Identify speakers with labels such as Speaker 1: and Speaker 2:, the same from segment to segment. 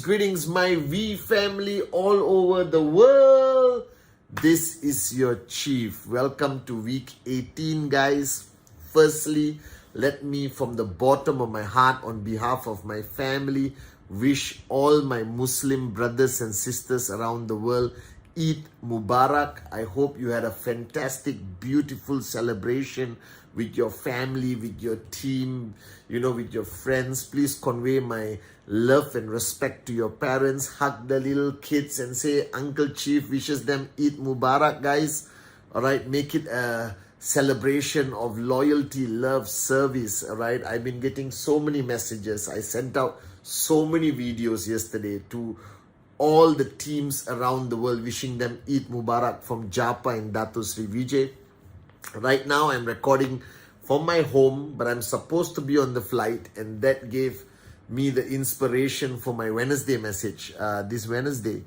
Speaker 1: Greetings, my V family all over the world. This is your Chief. Welcome to week 18, guys. Firstly, let me, from the bottom of my heart, on behalf of my family, wish all my Muslim brothers and sisters around the world Eid Mubarak. I hope you had a fantastic, beautiful celebration with your family, with your team, with your friends. Please convey my love and respect to your parents. Hug the little kids and say, Uncle Chief wishes them Eid Mubarak, guys. All right, make it a celebration of loyalty, love, service. All right, I've been getting so many messages. I sent out so many videos yesterday to all the teams around the world, wishing them Eid Mubarak from Japa and Dato Sri Vijay. Right now, I'm recording from my home, but I'm supposed to be on the flight, and that gave me the inspiration for my Wednesday message. This Wednesday,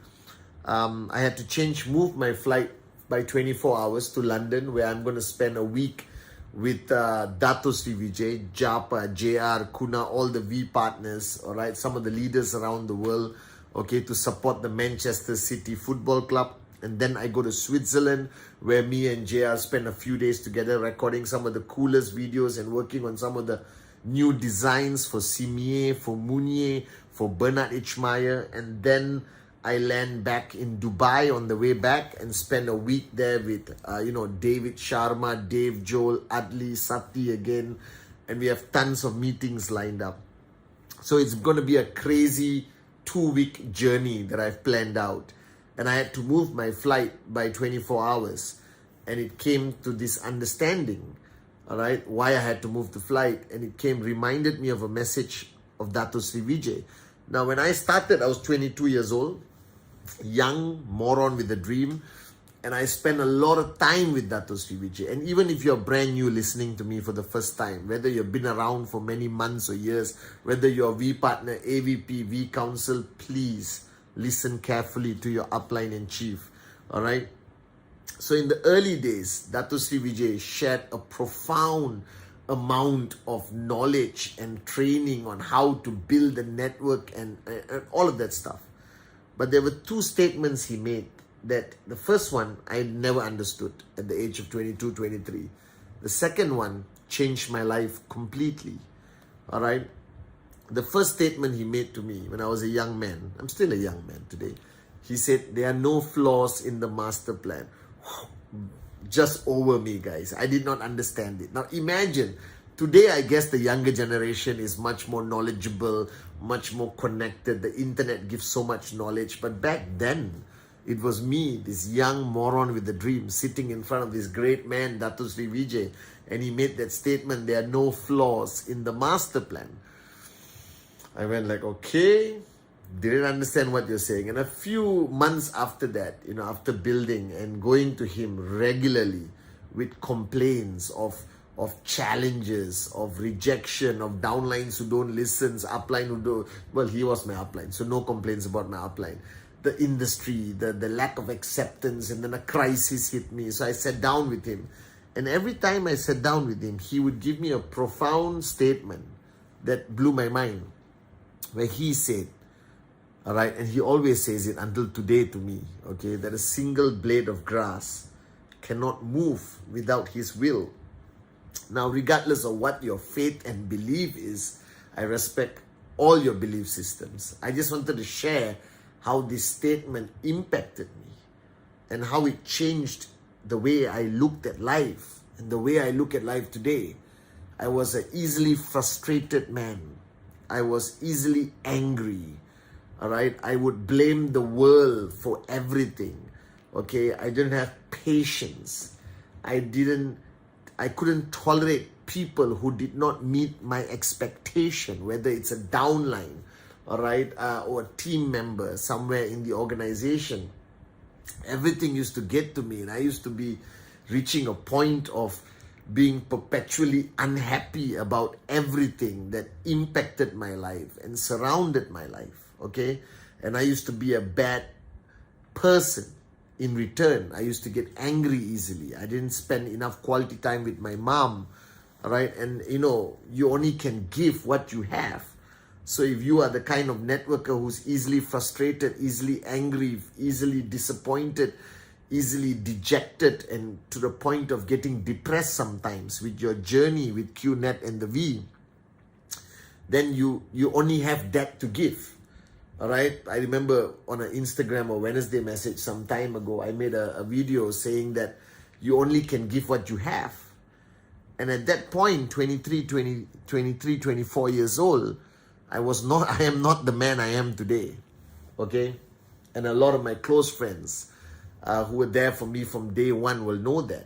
Speaker 1: I had to move my flight by 24 hours to London, where I'm going to spend a week with Dato Sri Vijay, Japa, JR, Kuna, all the V partners, all right, some of the leaders around the world, okay, to support the Manchester City Football Club. And then I go to Switzerland, where me and JR spend a few days together recording some of the coolest videos and working on some of the new designs for Simier, for Mounier, for Bernard H. Meyer. And then I land back in Dubai on the way back and spend a week there with, David Sharma, Dave Joel, Adli, Sati again. And we have tons of meetings lined up. So it's going to be a crazy 2-week journey that I've planned out. And I had to move my flight by 24 hours. And it came to this understanding, all right, why I had to move the flight. And it reminded me of a message of Dato Sri Vijay. Now, when I started, I was 22 years old, young moron with a dream. And I spent a lot of time with Dato Sri Vijay. And even if you're brand new listening to me for the first time, whether you've been around for many months or years, whether you're a V partner, AVP, V council, please listen carefully to your upline and chief. All right. So in the early days, Dato Sri Vijay shared a profound amount of knowledge and training on how to build a network and all of that stuff. But there were 2 statements he made that the first one I never understood at the age of 22, 23. The second one changed my life completely. All right. The first statement he made to me when I was a young man, I'm still a young man today. He said, there are no flaws in the master plan. Just over me, guys. I did not understand it. Now imagine, today I guess the younger generation is much more knowledgeable, much more connected. The internet gives so much knowledge. But back then, it was me, this young moron with a dream, sitting in front of this great man, Dato Sri Vijay. And he made that statement, there are no flaws in the master plan. I went like, okay, didn't understand what you're saying. And a few months after that, after building and going to him regularly with complaints of challenges, of rejection, of downlines who don't listen, upline who don't, well, he was my upline, so no complaints about my upline. The industry, the lack of acceptance, and then a crisis hit me. So I sat down with him. And every time I sat down with him, he would give me a profound statement that blew my mind, where he said, all right, and he always says it until today to me, okay, that a single blade of grass cannot move without his will. Now, regardless of what your faith and belief is, I respect all your belief systems. I just wanted to share how this statement impacted me and how it changed the way I looked at life and the way I look at life today. I was an easily frustrated man. I was easily angry. All right. I would blame the world for everything. Okay. I didn't have patience. I didn't I couldn't tolerate people who did not meet my expectation, whether it's a downline, all right, or a team member somewhere in the organization. Everything used to get to me, and I used to be reaching a point of being perpetually unhappy about everything that impacted my life and surrounded my life, okay? And I used to be a bad person. In return, I used to get angry easily. I didn't spend enough quality time with my mom, all right? And you only can give what you have. So if you are the kind of networker who's easily frustrated, easily angry, easily disappointed, easily dejected, and to the point of getting depressed sometimes with your journey with QNet and the V, then you only have that to give. All right. I remember on an Instagram or Wednesday message some time ago, I made a video saying that you only can give what you have. And at that point, 23, 24 years old, I am not the man I am today. Okay. And a lot of my close friends who were there for me from day one will know that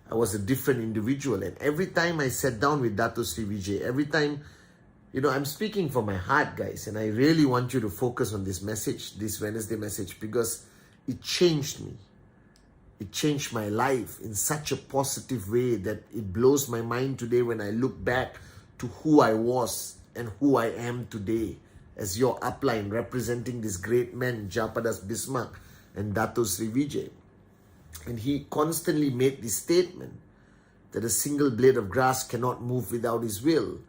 Speaker 1: I was a different individual. And every time I sat down with Dato Sri Vijay, every time, I'm speaking from my heart, guys, and I really want you to focus on this message, this Wednesday message, because it changed me. It changed my life in such a positive way that it blows my mind today when I look back to who I was and who I am today as your upline representing this great man, Japadas Bismarck and Dato Sri Vijay. And he constantly made this statement that a single blade of grass cannot move without his will,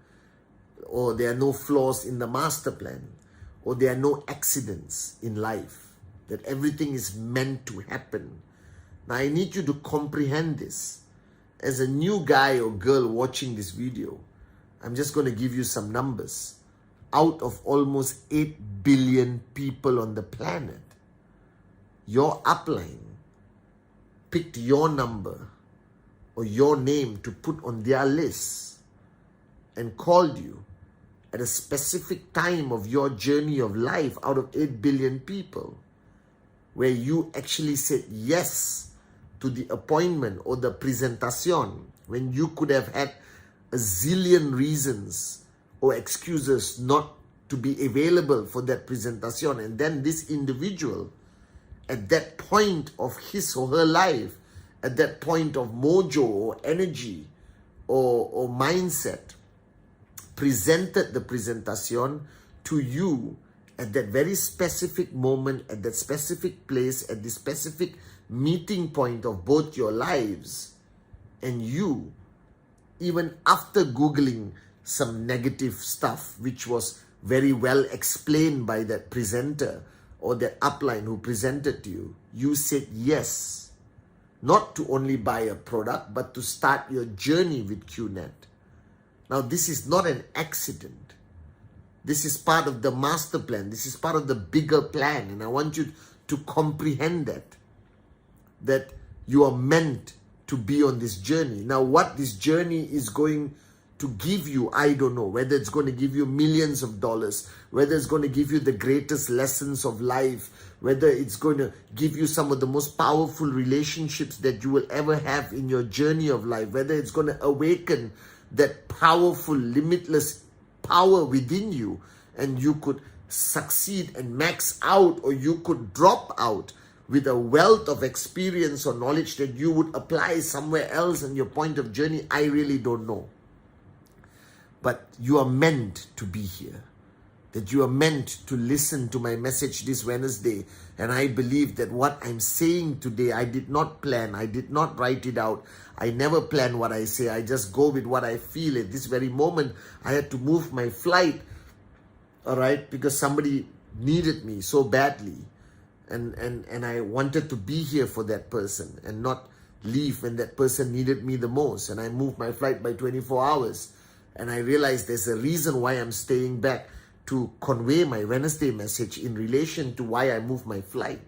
Speaker 1: or there are no flaws in the master plan, or there are no accidents in life, that everything is meant to happen. Now I need you to comprehend this. As a new guy or girl watching this video, I'm just going to give you some numbers. Out of almost 8 billion people on the planet, your upline picked your number or your name to put on their list and called you at a specific time of your journey of life out of 8 billion people, where you actually said yes to the appointment or the presentation when you could have had a zillion reasons or excuses not to be available for that presentation. And then this individual, at that point of his or her life, at that point of mojo or energy or mindset, presented the presentation to you at that very specific moment, at that specific place, at the specific meeting point of both your lives. And you, even after Googling some negative stuff, which was very well explained by that presenter or that upline who presented to you, you said yes, not to only buy a product, but to start your journey with QNet. Now, this is not an accident. This is part of the master plan. This is part of the bigger plan. And I want you to comprehend that you are meant to be on this journey. Now, what this journey is going to give you, I don't know. Whether it's going to give you millions of dollars, whether it's going to give you the greatest lessons of life, whether it's going to give you some of the most powerful relationships that you will ever have in your journey of life, whether it's going to awaken that powerful, limitless power within you, and you could succeed and max out, or you could drop out with a wealth of experience or knowledge that you would apply somewhere else in your point of journey, I really don't know. But you are meant to be here. That you are meant to listen to my message this Wednesday. And I believe that what I'm saying today, I did not plan. I did not write it out. I never plan what I say. I just go with what I feel at this very moment. I had to move my flight, all right, because somebody needed me so badly. And I wanted to be here for that person and not leave when that person needed me the most. And I moved my flight by 24 hours. And I realized there's a reason why I'm staying back to convey my Wednesday message in relation to why I moved my flight.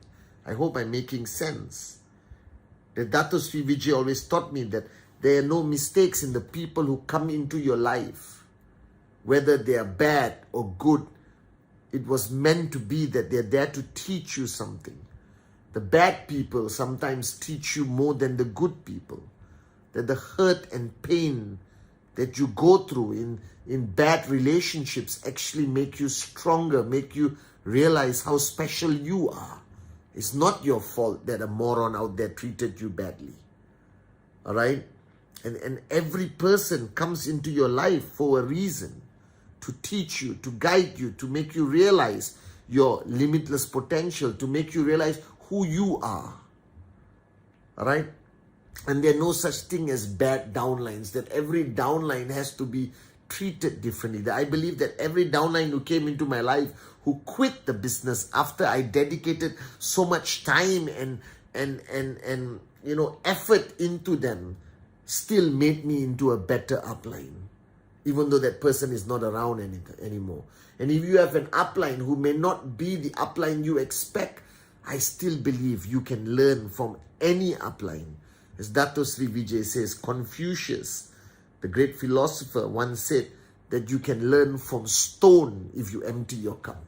Speaker 1: I hope I'm making sense. The Dato Sri Vijay always taught me that there are no mistakes in the people who come into your life. Whether they are bad or good, it was meant to be that they're there to teach you something. The bad people sometimes teach you more than the good people. that the hurt and pain that you go through in bad relationships actually make you stronger, make you realize how special you are. It's not your fault that a moron out there treated you badly. All right? And every person comes into your life for a reason, to teach you, to guide you, to make you realize your limitless potential, to make you realize who you are. All right? And there are no such thing as bad downlines, that every downline has to be treated differently. I believe that every downline who came into my life, who quit the business after I dedicated so much time and effort into them, still made me into a better upline, even though that person is not around anymore. And if you have an upline who may not be the upline you expect, I still believe you can learn from any upline. As Dato Sri Vijay says, Confucius, the great philosopher, once said that you can learn from stone if you empty your cup.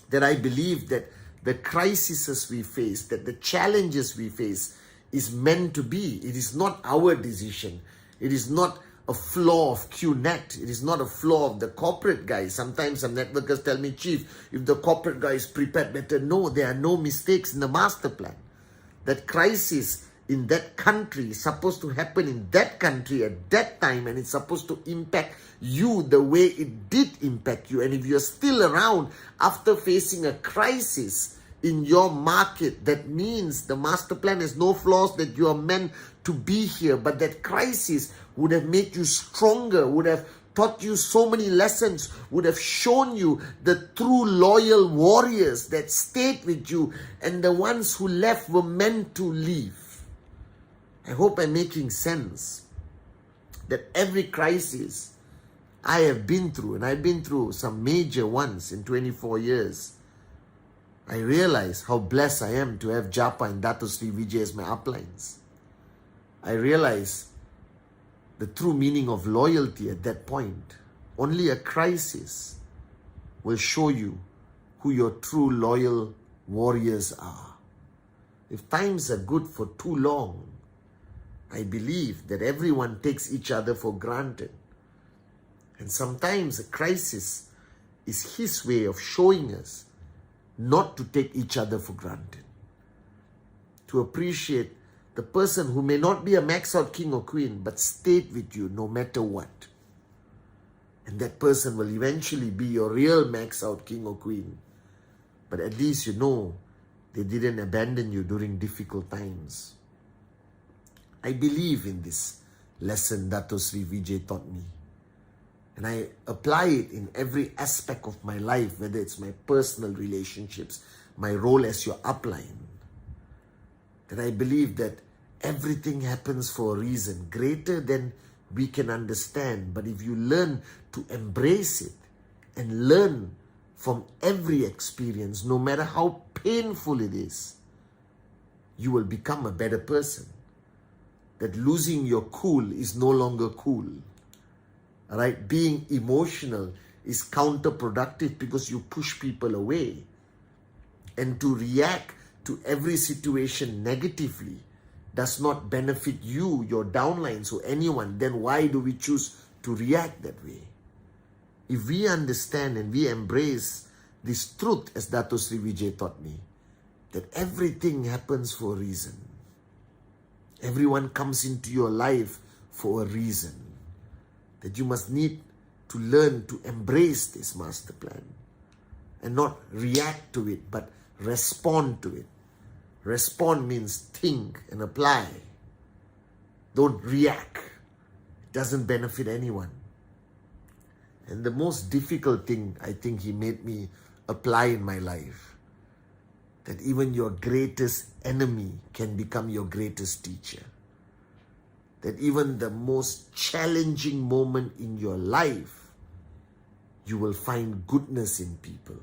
Speaker 1: That I believe that the crises we face, that the challenges we face is meant to be. It is not our decision. It is not a flaw of QNet. It is not a flaw of the corporate guys. Sometimes some networkers tell me, Chief, if the corporate guy is prepared better. No, there are no mistakes in the master plan. That crisis in that country is supposed to happen in that country at that time, and it's supposed to impact you the way it did impact you. And if you're still around after facing a crisis in your market, that means the master plan has no flaws, that you are meant to be here. But that crisis would have made you stronger, would have taught you so many lessons, would have shown you the true loyal warriors that stayed with you, and the ones who left were meant to leave. I hope I'm making sense. That every crisis I have been through, and I've been through some major ones in 24 years, I realize how blessed I am to have Japa and Dato Sri Vijay as my uplines. I realize the true meaning of loyalty at that point. Only a crisis will show you who your true loyal warriors are. If times are good for too long, I believe that everyone takes each other for granted. And sometimes a crisis is his way of showing us not to take each other for granted. To appreciate the person who may not be a max out king or queen, but stayed with you no matter what. And that person will eventually be your real max out king or queen. But at least you know they didn't abandon you during difficult times. I believe in this lesson Dato Sri Vijay taught me. And I apply it in every aspect of my life, whether it's my personal relationships, my role as your upline. That I believe that everything happens for a reason, greater than we can understand. But if you learn to embrace it and learn from every experience, no matter how painful it is, you will become a better person. That losing your cool is no longer cool. All right? Being emotional is counterproductive because you push people away. And to react to every situation negatively does not benefit you, your downlines, or anyone. Then why do we choose to react that way? If we understand and we embrace this truth, as Dato Sri Vijay taught me, that everything happens for a reason. Everyone comes into your life for a reason. That you must need to learn to embrace this master plan and not react to it, but respond to it. Respond means think and apply. Don't react. It doesn't benefit anyone. And the most difficult thing I think he made me apply in my life, that even your greatest enemy can become your greatest teacher. That even the most challenging moment in your life, you will find goodness in people.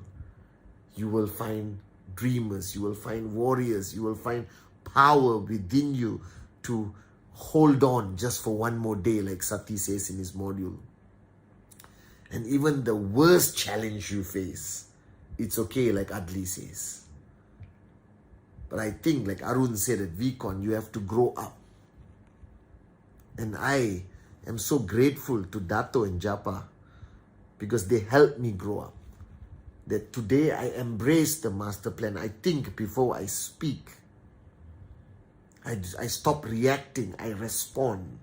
Speaker 1: You will find dreamers, you will find warriors, you will find power within you to hold on just for one more day, like Sati says in his module. And even the worst challenge you face, it's okay, like Adli says. But I think, like Arun said at VCon, you have to grow up. And I am so grateful to Dato and Japa because they helped me grow up. That today I embrace the master plan. I think before I speak. I stop reacting. I respond.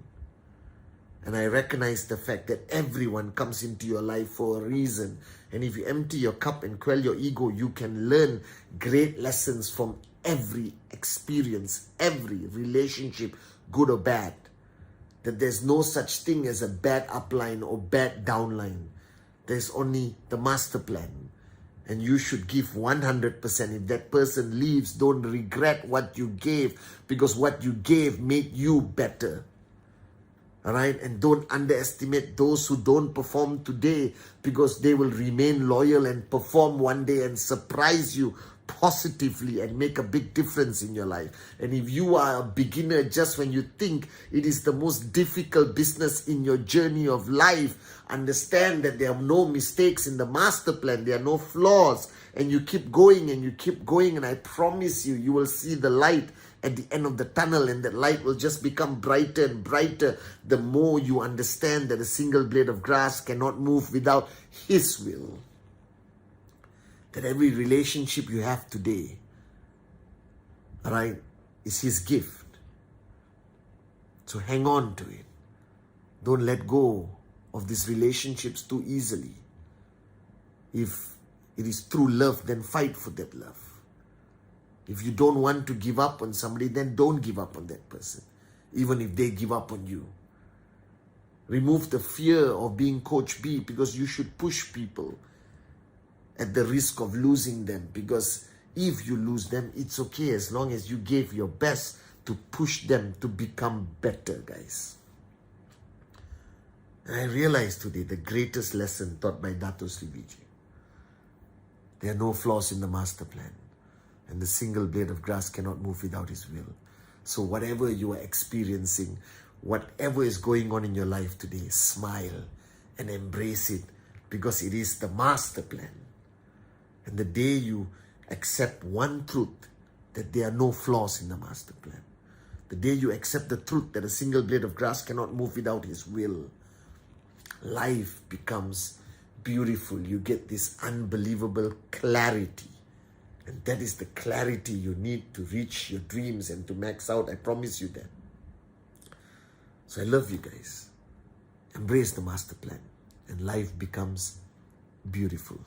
Speaker 1: And I recognize the fact that everyone comes into your life for a reason. And if you empty your cup and quell your ego, you can learn great lessons from every experience, every relationship, good or bad. That there's no such thing as a bad upline or bad downline. There's only the master plan. And you should give 100%. If that person leaves, don't regret what you gave, because what you gave made you better. Alright? And don't underestimate those who don't perform today, because they will remain loyal and perform one day and surprise you positively and make a big difference in your life. And if you are a beginner just when you think it is the most difficult business in your journey of life, understand that there are no mistakes in the master plan. There are no flaws. And you keep going and you keep going, and I promise you, you will see the light at the end of the tunnel, and that light will just become brighter and brighter the more you understand that a single blade of grass cannot move without His will. That every relationship you have today, alright, is His gift. So hang on to it. Don't let go of these relationships too easily. If it is true love, then fight for that love. If you don't want to give up on somebody, then don't give up on that person, even if they give up on you. Remove the fear of being Coach B, because you should push people at the risk of losing them, because if you lose them, it's okay as long as you gave your best to push them to become better, guys. And I realized today the greatest lesson taught by Dato Sri Vijay. There are no flaws in the master plan, and the single blade of grass cannot move without His will. So whatever you are experiencing, whatever is going on in your life today, smile and embrace it, because it is the master plan. And the day you accept one truth, that there are no flaws in the master plan, the day you accept the truth that a single blade of grass cannot move without His will, life becomes beautiful. You get this unbelievable clarity. And that is the clarity you need to reach your dreams and to max out. I promise you that. So I love you guys. Embrace the master plan, and life becomes beautiful.